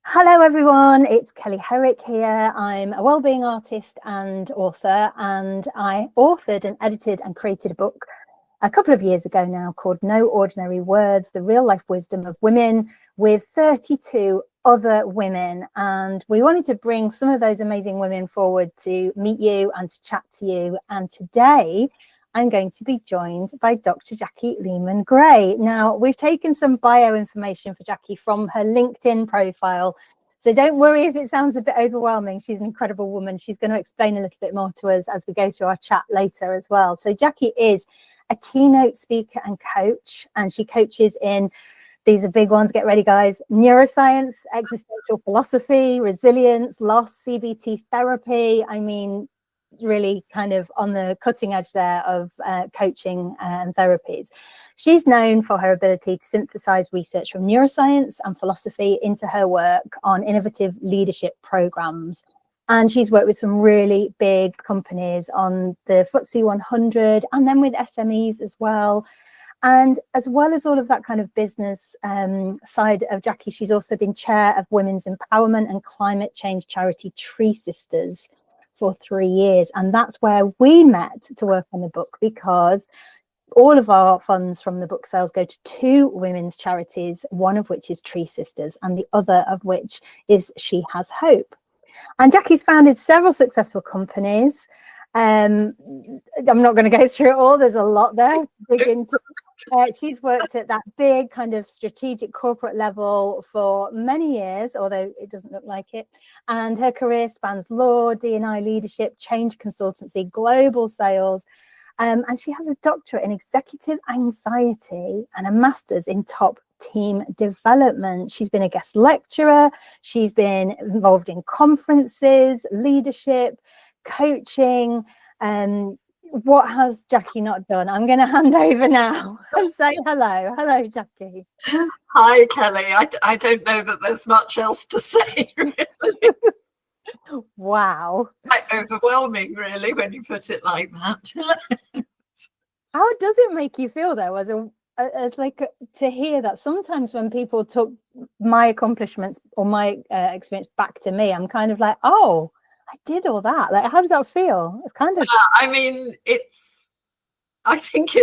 Hello everyone, it's Kelly Herrick here. I'm a wellbeing artist and author, and I authored and edited and created a book a couple of years ago now called No Ordinary Words, the real life wisdom of women, with 32 other women. And we wanted to bring some of those amazing women forward to meet you and to chat to you. And today I'm going to be joined by Dr. Jacqui Leaman-Gray. Now, we've taken some bio information for Jacqui from her LinkedIn profile. So don't worry if it sounds a bit overwhelming. She's an incredible woman. She's going to explain a little bit more to us as we go through our chat later as well. So Jacqui is a keynote speaker and coach, and she coaches in, these are big ones, get ready guys, neuroscience, existential philosophy, resilience, loss, CBT therapy. I mean, really kind of on the cutting edge there of coaching and therapies. She's known for her ability to synthesize research from neuroscience and philosophy into her work on innovative leadership programs. And she's worked with some really big companies on the FTSE 100 and then with SMEs as well. And as well as all of that kind of business side of Jacqui, she's also been chair of women's empowerment and climate change charity Tree Sisters for 3 years. And that's where we met to work on the book, because all of our funds from the book sales go to 2 women's charities, one of which is Tree Sisters and the other of which is She Has Hope. And Jacqui's founded several successful companies. I'm not going to go through it all. There's a lot there to dig into. She's worked at that big kind of strategic corporate level for many years, although it doesn't look like it. And her career spans law, D&I leadership, change consultancy, global sales. And she has a doctorate in executive anxiety and a master's in top team development. She's been a guest lecturer. She's been involved in conferences, leadership, coaching. What has Jacqui not done? I'm going to hand over now and say hello. Hello, Jacqui. Hi, Kelly. I don't know that there's much else to say, really. Wow. Quite overwhelming, really, when you put it like that. How does it make you feel, though, as like to hear that sometimes when people talk my accomplishments or my experience back to me, I'm kind of like, oh, I did all that. Like, how does that feel? It's kind of. I mean, I think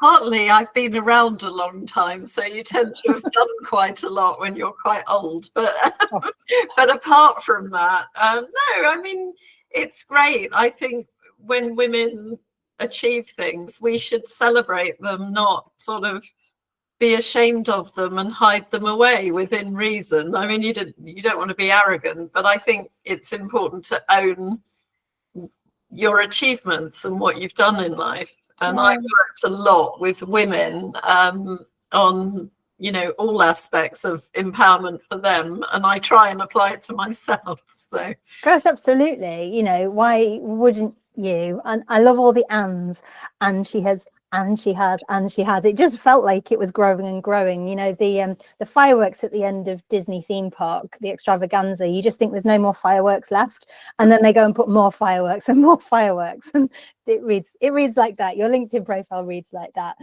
partly I've been around a long time, so you tend to have done quite a lot when you're quite old. But but apart from that, no, I mean, it's great. I think when women achieve things, we should celebrate them, not sort of be ashamed of them and hide them away within reason. I mean, you don't want to be arrogant, but I think it's important to own your achievements and what you've done in life. And I've worked a lot with women on, all aspects of empowerment for them, and I try and apply it to myself. So, gosh, absolutely. Why wouldn't you? And I love all the ands, and she has, and she has, and she has. It just felt like it was growing and growing. The fireworks at the end of Disney theme park, the extravaganza, you just think there's no more fireworks left, and then they go and put more fireworks and more fireworks, and it reads like that. Your LinkedIn profile reads like that.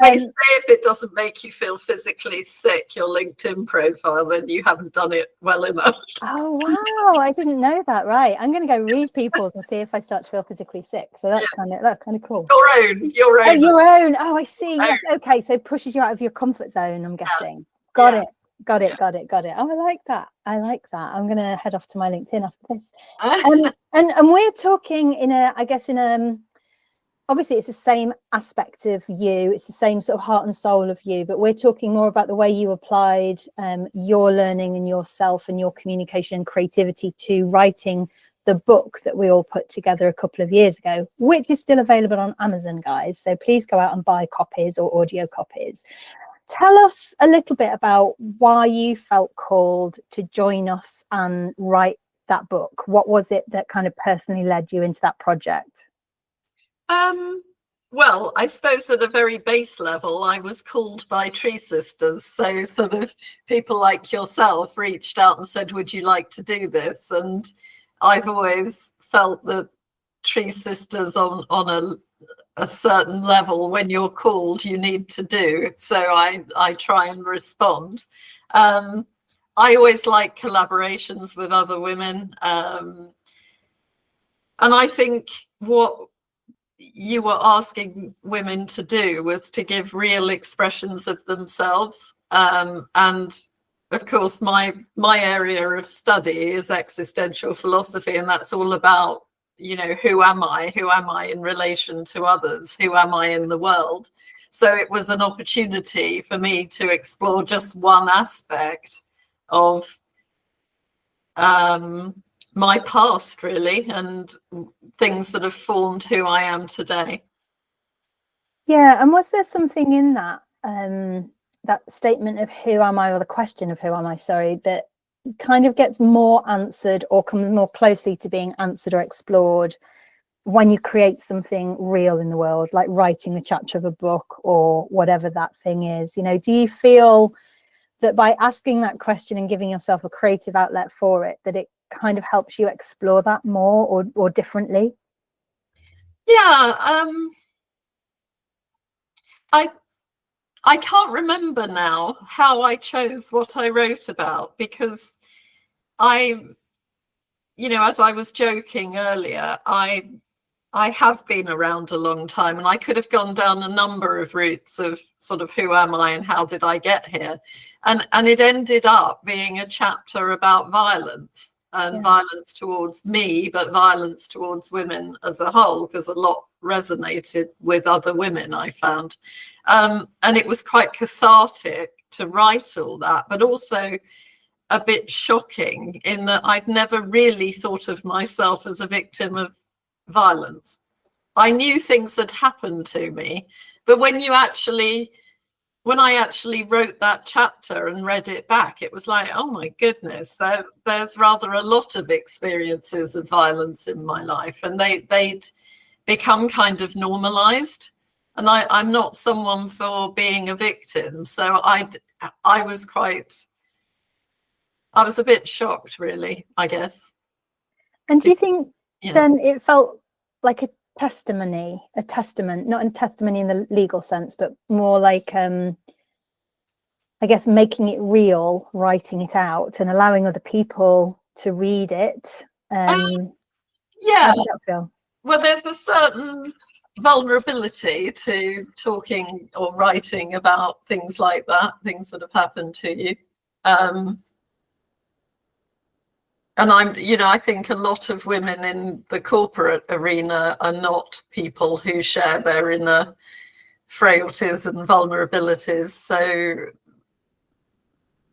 They say if it doesn't make you feel physically sick, your LinkedIn profile, then you haven't done it well enough. Oh wow, I didn't know that. Right, I'm going to go read people's and see if I start to feel physically sick. So that's kind of cool. Your own. Oh, your own. Oh, I see. Yes. Okay. So it pushes you out of your comfort zone, I'm guessing. Got it. Oh, I like that. I'm going to head off to my LinkedIn after this. And we're talking obviously it's the same aspect of you. It's the same sort of heart and soul of you, but we're talking more about the way you applied your learning and yourself and your communication and creativity to writing the book that we all put together a couple of years ago, which is still available on Amazon, guys. So please go out and buy copies or audio copies. Tell us a little bit about why you felt called to join us and write that book. What was it that kind of personally led you into that project? Well, I suppose at a very base level, I was called by Tree Sisters. So sort of people like yourself reached out and said, would you like to do this? And I've always felt that Tree Sisters on a certain level, when you're called, you need to do. So I try and respond. I always like collaborations with other women. And I think what you were asking women to do was to give real expressions of themselves. And of course, my area of study is existential philosophy, and that's all about, you know, who am I? Who am I in relation to others? Who am I in the world? So it was an opportunity for me to explore just one aspect of my past, really, and things that have formed who I am today. Yeah, and was there something in that that statement of who am I, or the question of who am I, sorry, that kind of gets more answered or comes more closely to being answered or explored when you create something real in the world, like writing the chapter of a book or whatever that thing is? You know, do you feel that by asking that question and giving yourself a creative outlet for it, that it kind of helps you explore that more or differently? Yeah, I can't remember now how I chose what I wrote about, because you know, as I was joking earlier, I have been around a long time, and I could have gone down a number of routes of sort of who am I and how did I get here, and it ended up being a chapter about violence, and violence towards me, but violence towards women as a whole, because a lot resonated with other women, I found. And it was quite cathartic to write all that, but also a bit shocking in that I'd never really thought of myself as a victim of violence. I knew things had happened to me, but when I actually wrote that chapter and read it back, it was like, oh my goodness, there's rather a lot of experiences of violence in my life, and they'd become kind of normalized. And I'm not someone for being a victim, so I was a bit shocked, really, I guess. And do you think then it felt like a testament, not a testimony in the legal sense, but more like, I guess, making it real, writing it out and allowing other people to read it? How did that feel? Well, there's a certain vulnerability to talking or writing about things like that, things that have happened to you. And I think a lot of women in the corporate arena are not people who share their inner frailties and vulnerabilities. So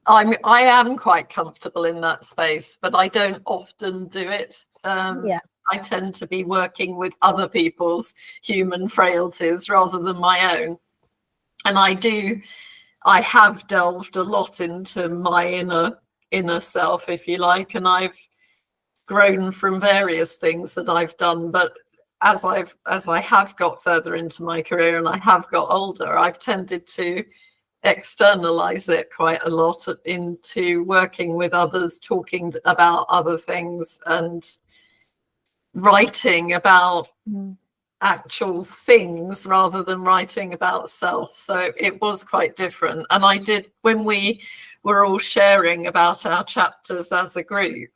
I am quite comfortable in that space, but I don't often do it. I tend to be working with other people's human frailties rather than my own. And I have delved a lot into my inner self, if you like, and I've grown from various things that I've done. But as I have got further into my career and I have got older, I've tended to externalize it quite a lot into working with others, talking about other things, and writing about actual things rather than writing about self. So it was quite different. And I did, when we were all sharing about our chapters as a group,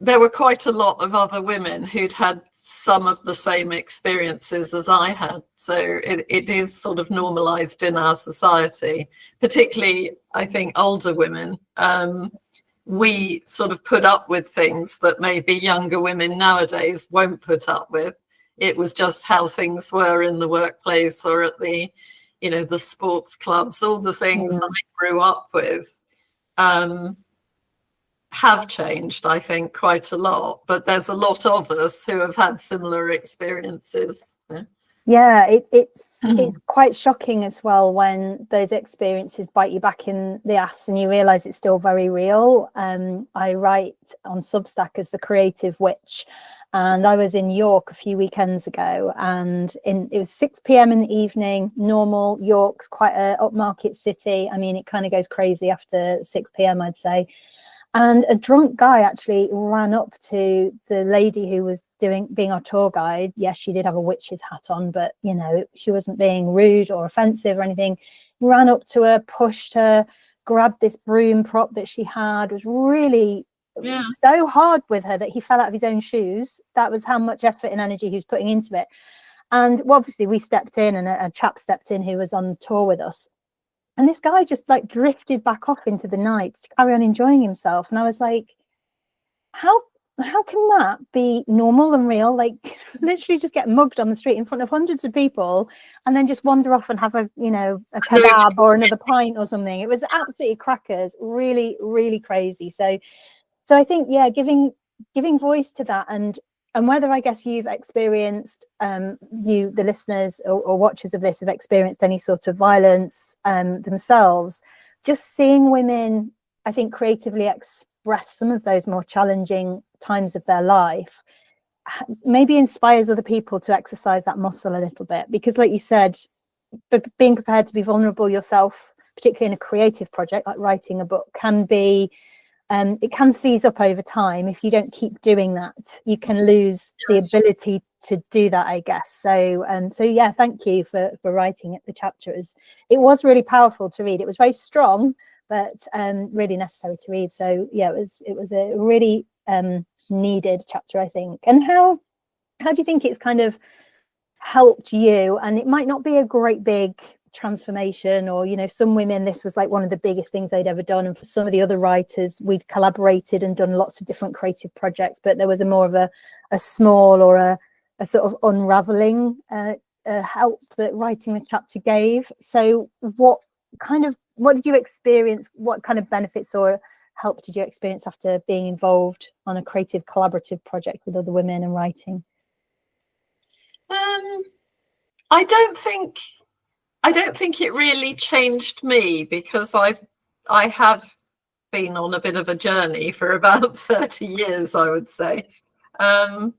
there were quite a lot of other women who'd had some of the same experiences as I had. So it is sort of normalized in our society, particularly, I think, older women. We sort of put up with things that maybe younger women nowadays won't put up with. It was just how things were in the workplace or at the sports clubs. All the things I grew up with have changed, I think, quite a lot. But there's a lot of us who have had similar experiences. Yeah, it's quite shocking as well when those experiences bite you back in the ass and you realize it's still very real. I write on Substack as the Creative Witch, and I was in York a few weekends ago, and it was 6 p.m. in the evening. Normal, York's quite a upmarket city. I mean, it kind of goes crazy after 6 p.m, I'd say. And a drunk guy actually ran up to the lady who was being our tour guide. Yes, she did have a witch's hat on, but you know, she wasn't being rude or offensive or anything. Ran up to her, pushed her, grabbed this broom prop that she had, was really so hard with her that he fell out of his own shoes. That was how much effort and energy he was putting into it. And well, obviously we stepped in, and a chap stepped in who was on tour with us. And this guy just like drifted back off into the night to carry on enjoying himself. And I was like, how can that be normal and real? Like literally just get mugged on the street in front of hundreds of people and then just wander off and have a, you know, a kebab or another pint or something. It was absolutely crackers, really, really crazy. So I think, yeah, giving voice to that, and whether, I guess, you've experienced, the listeners or watchers of this have experienced any sort of violence themselves, just seeing women, I think, creatively express some of those more challenging times of their life, maybe inspires other people to exercise that muscle a little bit. Because like you said, being prepared to be vulnerable yourself, particularly in a creative project like writing a book, can be it can seize up over time. If you don't keep doing that, you can lose the ability to do that, I guess. So yeah, thank you for writing it. The chapter it was really powerful to read. It was very strong, but really necessary to read. So yeah, it was a really needed chapter, I think. And how do you think it's kind of helped you? And it might not be a great big transformation, or, you know, some women, this was like one of the biggest things they'd ever done, and for some of the other writers, we'd collaborated and done lots of different creative projects, but there was a more of a small or a sort of unraveling help that writing the chapter gave. So what did you experience? What kind of benefits or help did you experience after being involved on a creative collaborative project with other women and writing? I don't think it really changed me, because I have been on a bit of a journey for about 30 years, I would say. I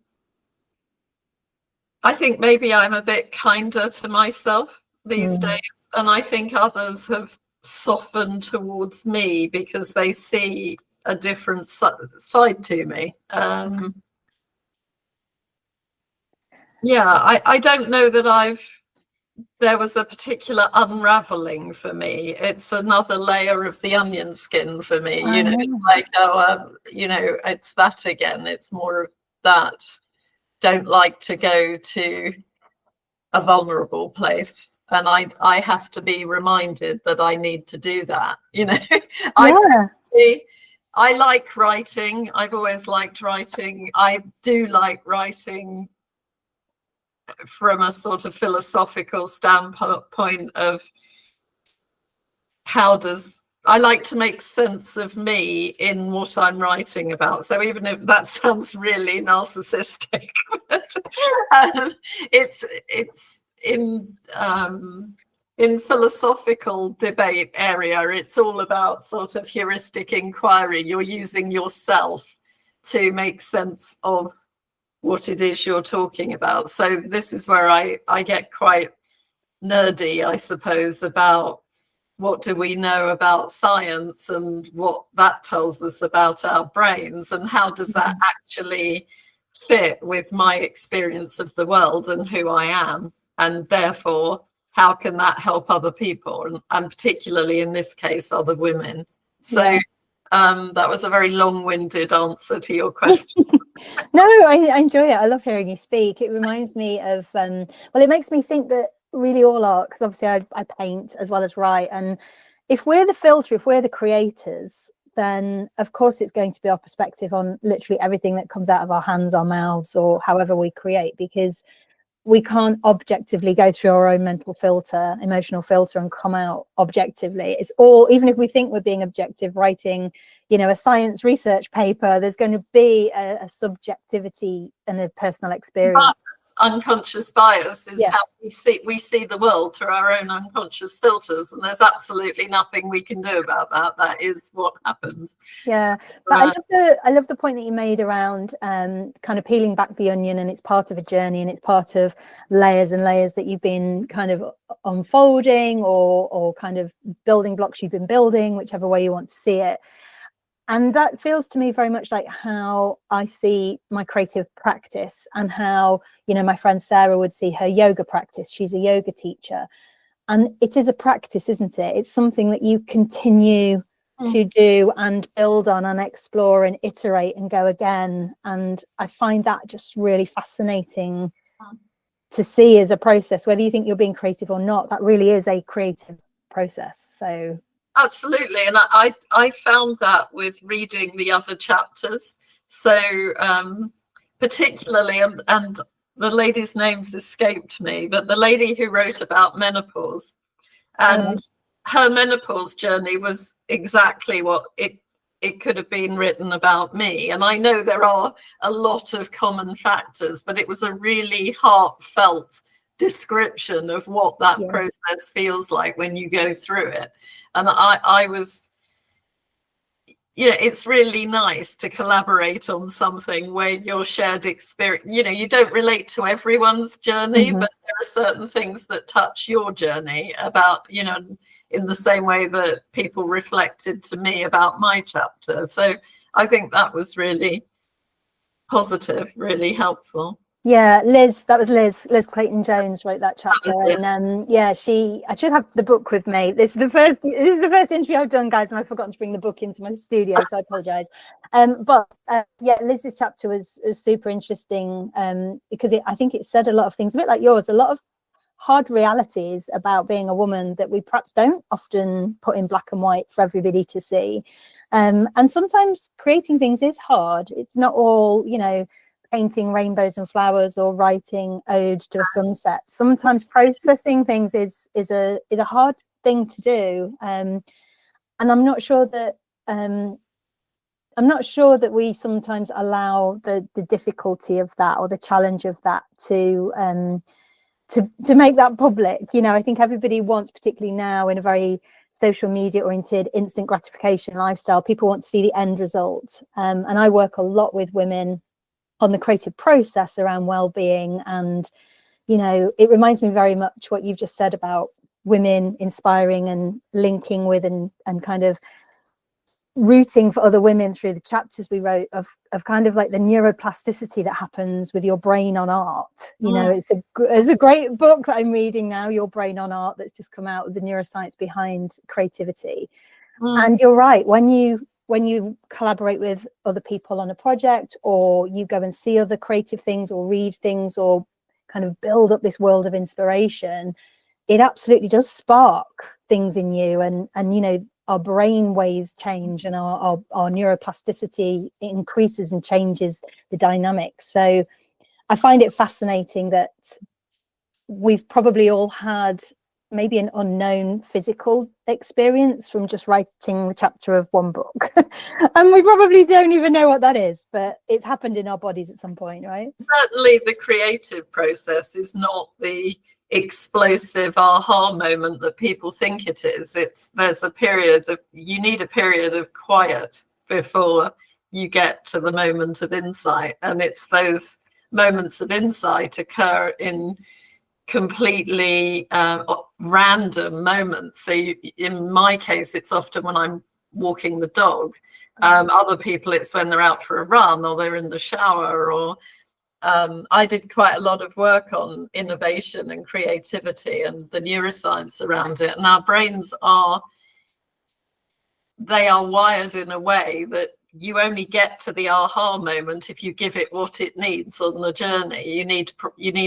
think maybe I'm a bit kinder to myself these days, and I think others have softened towards me because they see a different side to me. Yeah, I don't know that there was a particular unraveling for me. It's another layer of the onion skin for me. You know, it's like, you know, it's that again. It's more of that. Don't like to go to a vulnerable place, and I have to be reminded that I need to do that. You know, I like writing. I've always liked writing. I do like writing from a sort of philosophical standpoint of I like to make sense of me in what I'm writing about. So even if that sounds really narcissistic, it's in philosophical debate area, it's all about sort of heuristic inquiry. You're using yourself to make sense of what it is you're talking about. So this is where I get quite nerdy, I suppose, about what do we know about science and what that tells us about our brains, and how does that actually fit with my experience of the world and who I am, and therefore how can that help other people, and particularly in this case other women. So that was a very long-winded answer to your question. No, I enjoy it. I love hearing you speak. It reminds me of well, it makes me think that really all art, because obviously I paint as well as write, and if we're the filter, if we're the creators, then of course it's going to be our perspective on literally everything that comes out of our hands, our mouths, or however we create, because we can't objectively go through our own mental filter, emotional filter, and come out objectively. It's all, even if we think we're being objective, writing, you know, a science research paper, there's going to be a subjectivity and a personal experience. Unconscious bias is how we see the world through our own unconscious filters, and there's absolutely nothing we can do about that. That is what happens. Yeah, but I love the point that you made around kind of peeling back the onion, and it's part of a journey, and it's part of layers and layers that you've been kind of unfolding, or kind of building blocks you've been building, whichever way you want to see it. And that feels to me very much like how I see my creative practice, and how, you know, my friend Sarah would see her yoga practice. She's a yoga teacher. And it is a practice, isn't it? It's something that you continue to do and build on and explore and iterate and go again. And I find that just really fascinating to see as a process, whether you think you're being creative or not. That really is a creative process. So absolutely. And I found that with reading the other chapters. So particularly, and the lady's names escaped me, but the lady who wrote about menopause, and her menopause journey was exactly what it could have been written about me. And I know there are a lot of common factors, but it was a really heartfelt description of what that process feels like when you go through it. And I was, you know, it's really nice to collaborate on something where your shared experience, you know, you don't relate to everyone's journey, but there are certain things that touch your journey about, you know, in the same way that people reflected to me about my chapter. So I think that was really positive, really helpful. yeah, Liz, that was Liz Clayton-Jones wrote that chapter. And yeah, I should have the book with me. This is the first interview I've done, guys, and I've forgotten to bring the book into my studio, so I apologize. But yeah, Liz's chapter was super interesting, because I think it said a lot of things, a bit like yours, a lot of hard realities about being a woman that we perhaps don't often put in black and white for everybody to see. And sometimes creating things is hard. It's not all, you know, painting rainbows and flowers or writing ode to a sunset. Sometimes processing things is a hard thing to do, and I'm not sure that we sometimes allow the difficulty of that, or the challenge of that, to make that public. You know, I think everybody wants, particularly now in a very social media oriented instant gratification lifestyle, people want to see the end result, and I work a lot with women on the creative process around well-being. And, you know, it reminds me very much what you've just said about women inspiring and linking with and kind of rooting for other women through the chapters we wrote of kind of like the neuroplasticity that happens with your brain on art. You know, it's a great book that I'm reading now, Your Brain on Art, that's just come out with the neuroscience behind creativity. And you're right, when you collaborate with other people on a project, or you go and see other creative things or read things or kind of build up this world of inspiration, it absolutely does spark things in you. And you know, our brain waves change, and our neuroplasticity increases and changes the dynamics. So I find it fascinating that we've probably all had maybe an unknown physical experience from just writing the chapter of one book. And we probably don't even know what that is, but it's happened in our bodies at some point, right? Certainly the creative process is not the explosive aha moment that people think it is. You need a period of quiet before you get to the moment of insight. And it's those moments of insight occur in completely random moments. So in my case, it's often when I'm walking the dog. Other people, it's when they're out for a run, or they're in the shower, or I did quite a lot of work on innovation and creativity and the neuroscience around it. And our brains are wired in a way that you only get to the aha moment if you give it what it needs on the journey. You need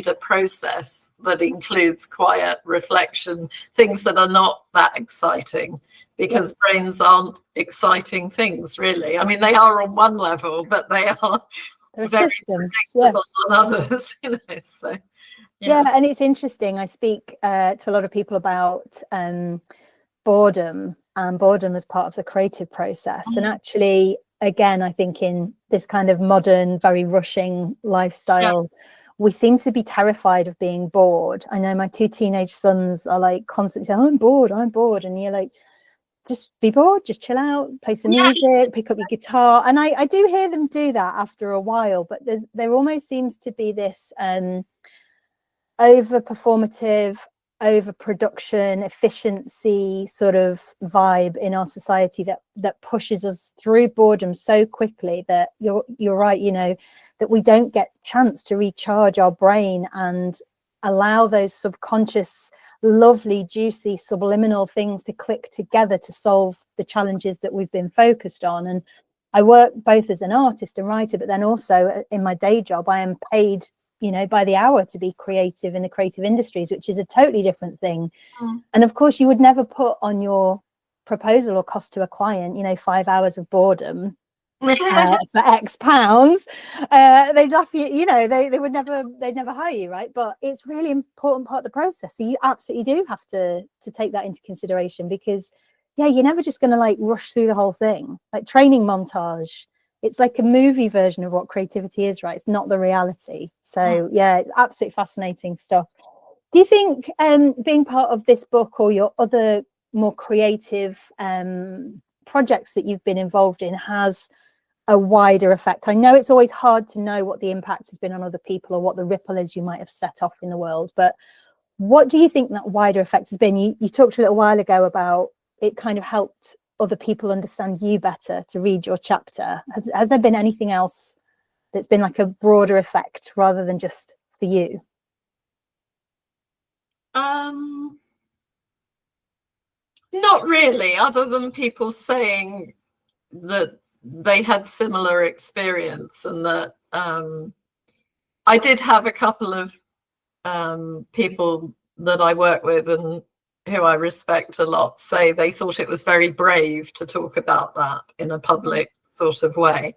a process that includes quiet reflection, things that are not that exciting, because brains aren't exciting things, really. I mean, they are on one level, but they are very predictable on others. You know, so yeah, and it's interesting. I speak to a lot of people about boredom, and boredom as part of the creative process. And actually, again, I think in this kind of modern, very rushing lifestyle, we seem to be terrified of being bored. I know my 2 teenage sons are like constantly saying, I'm bored. And you're like, just be bored, just chill out, play some music, pick up your guitar. And I do hear them do that after a while, but there almost seems to be this over performative, overproduction, efficiency sort of vibe in our society that pushes us through boredom so quickly that you're right, you know, that we don't get chance to recharge our brain and allow those subconscious, lovely, juicy, subliminal things to click together to solve the challenges that we've been focused on. And I work both as an artist and writer, but then also in my day job, I am paid, you know, by the hour to be creative in the creative industries, which is a totally different thing. And of course, you would never put on your proposal or cost to a client, you know, 5 hours of boredom for X pounds. They'd laugh at you, you know, they'd never hire you, right? But it's really important part of the process. So you absolutely do have to take that into consideration, because yeah, you're never just going to like rush through the whole thing. Like training montage, it's like a movie version of what creativity is, right? It's not the reality. So yeah, absolutely fascinating stuff. Do you think being part of this book or your other more creative projects that you've been involved in has a wider effect? I know it's always hard to know what the impact has been on other people or what the ripple is you might have set off in the world, but what do you think that wider effect has been? You talked a little while ago about it kind of helped other people understand you better to read your chapter. Has there been anything else that's been like a broader effect rather than just for you? Not really, other than people saying that they had similar experience, and that I did have a couple of people that I work with and who I respect a lot say they thought it was very brave to talk about that in a public sort of way,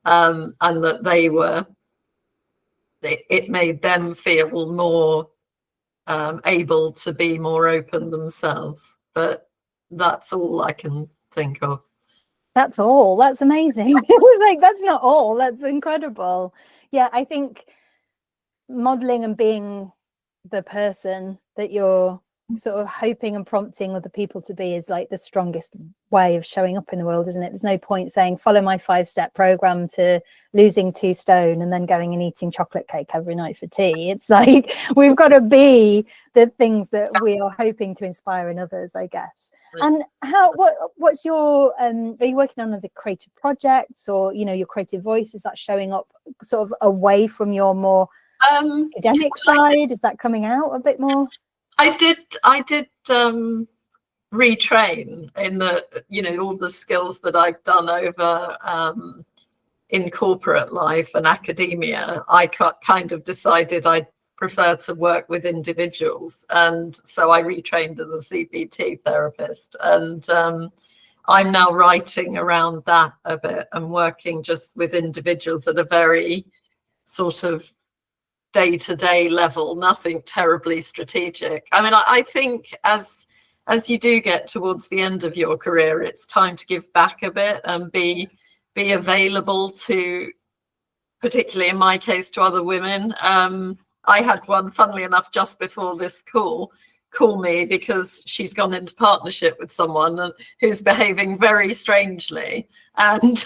and that it made them feel more able to be more open themselves. But that's all I can think of. That's all. That's amazing. Like, that's not all. That's incredible. Yeah, I think modeling and being the person that you're sort of hoping and prompting other people to be is like the strongest way of showing up in the world, isn't it? There's no point saying follow my 5-step program to losing 2 stone and then going and eating chocolate cake every night for tea. It's like we've got to be the things that we are hoping to inspire in others, I guess. And what's your are you working on other creative projects, or you know, your creative voice, is that showing up sort of away from your more academic side? Is that coming out a bit more? I did retrain in the, you know, all the skills that I've done over in corporate life and academia. I kind of decided I'd prefer to work with individuals, and so I retrained as a CBT therapist, and I'm now writing around that a bit and working just with individuals at a very sort of day-to-day level, nothing terribly strategic. I mean, I think as you do get towards the end of your career, it's time to give back a bit and be available to, particularly in my case, to other women. I had one, funnily enough, just before this call me because she's gone into partnership with someone who's behaving very strangely, and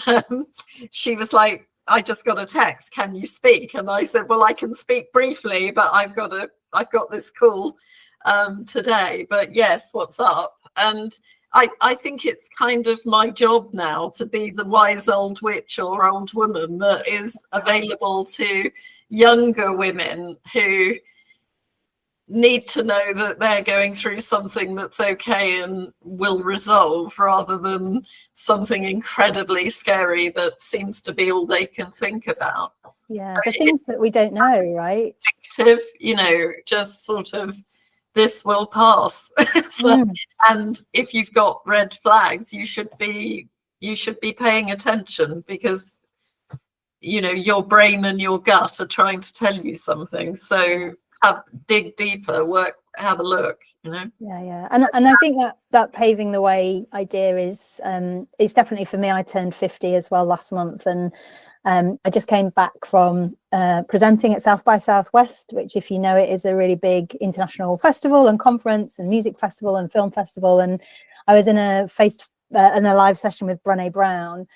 she was like, I just got a text, can you speak? And I said, well, I can speak briefly, but I've got this call today, but yes, what's up? And I think it's kind of my job now to be the wise old witch or old woman that is available to younger women who need to know that they're going through something that's okay and will resolve, rather than something incredibly scary that seems to be all they can think about. Yeah, the things that we don't know, right? Active, you know, just sort of, this will pass. And if you've got red flags, you should be paying attention, because you know your brain and your gut are trying to tell you something. So dig deeper, have a look, you know. Yeah. And I think that paving the way idea is definitely for me. I turned 50 as well last month, and I just came back from presenting at South by Southwest, which, if you know it, is a really big international festival and conference and music festival and film festival. And I was in a live session with Brené Brown,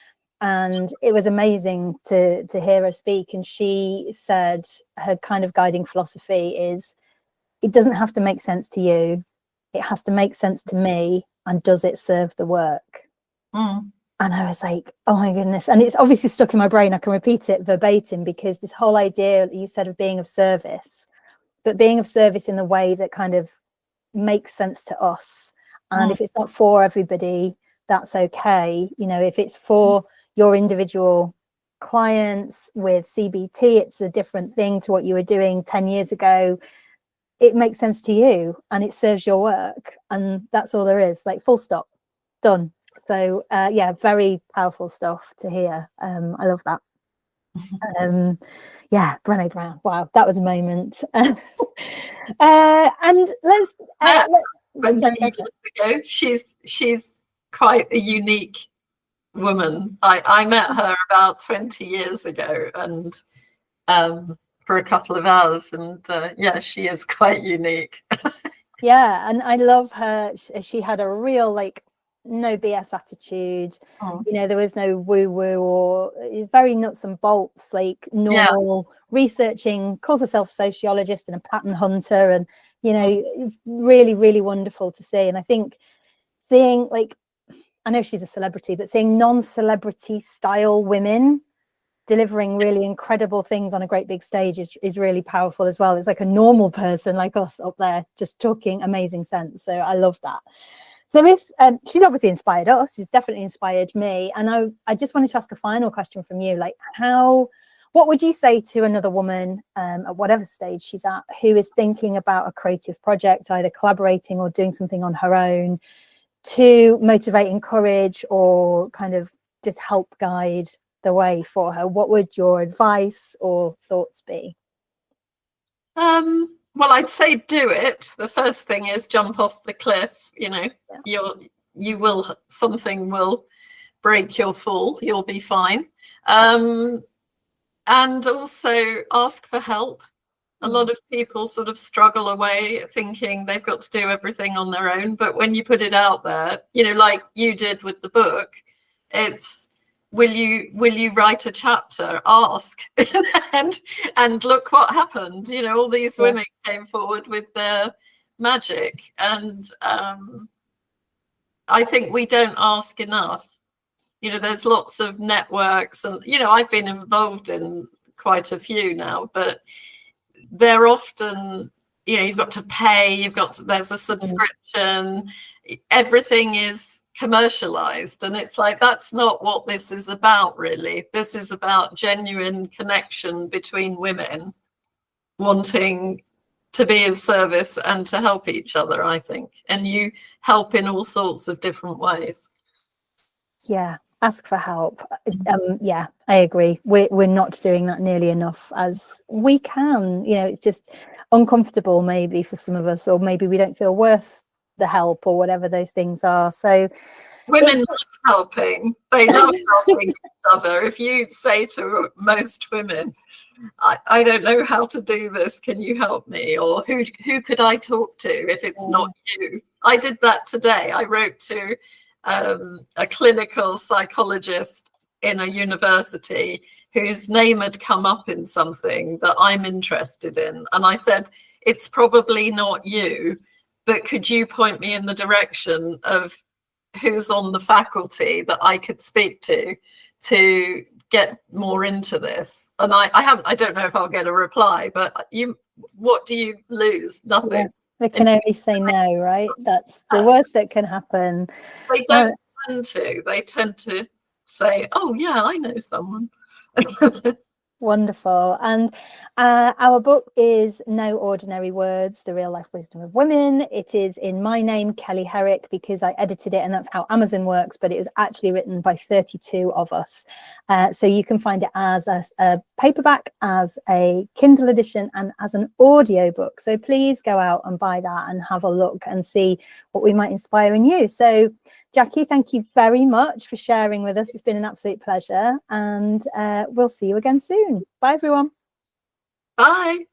and it was amazing to hear her speak. And she said her kind of guiding philosophy is, it doesn't have to make sense to you. It has to make sense to me. And does it serve the work? Mm. And I was like, oh my goodness. And it's obviously stuck in my brain. I can repeat it verbatim, because this whole idea you said of being of service, but being of service in the way that kind of makes sense to us. And if it's not for everybody, that's okay. You know, if it's for your individual clients with CBT, it's a different thing to what you were doing 10 years ago. It makes sense to you and it serves your work. And that's all there is, like, full stop, done. So yeah, very powerful stuff to hear. I love that. Yeah, Brené Brown. Wow, that was a moment. And let's 20 years ago. She's quite a unique woman. I met her about 20 years ago, and for a couple of hours, and yeah, she is quite unique. Yeah, and I love her. She had a real, like, no BS attitude. You know, there was no woo woo, or very nuts and bolts, like normal researching, calls herself sociologist and a pattern hunter, and you know, really, really wonderful to see. And I think seeing, like, I know she's a celebrity, but seeing non-celebrity style women delivering really incredible things on a great big stage is really powerful as well. It's like a normal person like us up there just talking amazing sense. So I love that. So if she's obviously inspired us, she's definitely inspired me. And I just wanted to ask a final question from you, like, what would you say to another woman at whatever stage she's at, who is thinking about a creative project, either collaborating or doing something on her own, to motivate, encourage, or kind of just help guide the way for her? What would your advice or thoughts be? Well, I'd say do it. The first thing is jump off the cliff. You know, something will break your fall. You'll be fine. And also ask for help. A lot of people sort of struggle away thinking they've got to do everything on their own. But when you put it out there, you know, like you did with the book, it's, will you write a chapter? Ask. and look what happened. You know, all these women came forward with their magic. And I think we don't ask enough. You know, there's lots of networks, and, you know, I've been involved in quite a few now, but they're often, you know, you've got to pay, there's a subscription, everything is commercialized, and it's like, that's not what this is about, really. This is about genuine connection between women wanting to be of service and to help each other, I think. And you help in all sorts of different ways. Yeah. Ask for help. Yeah, I agree. We're not doing that nearly enough as we can. You know, it's just uncomfortable maybe for some of us, or maybe we don't feel worth the help, or whatever those things are. So women love helping. They love helping each other. If you say to most women, I don't know how to do this, can you help me? Or who could I talk to if it's not you? I did that today. I wrote to a clinical psychologist in a university whose name had come up in something that I'm interested in. And I said, it's probably not you, but could you point me in the direction of who's on the faculty that I could speak to get more into this? And I don't know if I'll get a reply, but what do you lose? Nothing. Yeah. They can only say no, right? That's the worst that can happen. They don't tend to. They tend to say, oh, yeah, I know someone. Wonderful. And our book is No Ordinary Words, The Real Life Wisdom of Women. It is in my name, Kelly Herrick, because I edited it, and that's how Amazon works, but it was actually written by 32 of us. So you can find it as a paperback, as a Kindle edition, and as an audio book. So please go out and buy that and have a look and see what we might inspire in you. So Jacqui, thank you very much for sharing with us. It's been an absolute pleasure, and we'll see you again soon. Bye, everyone. Bye.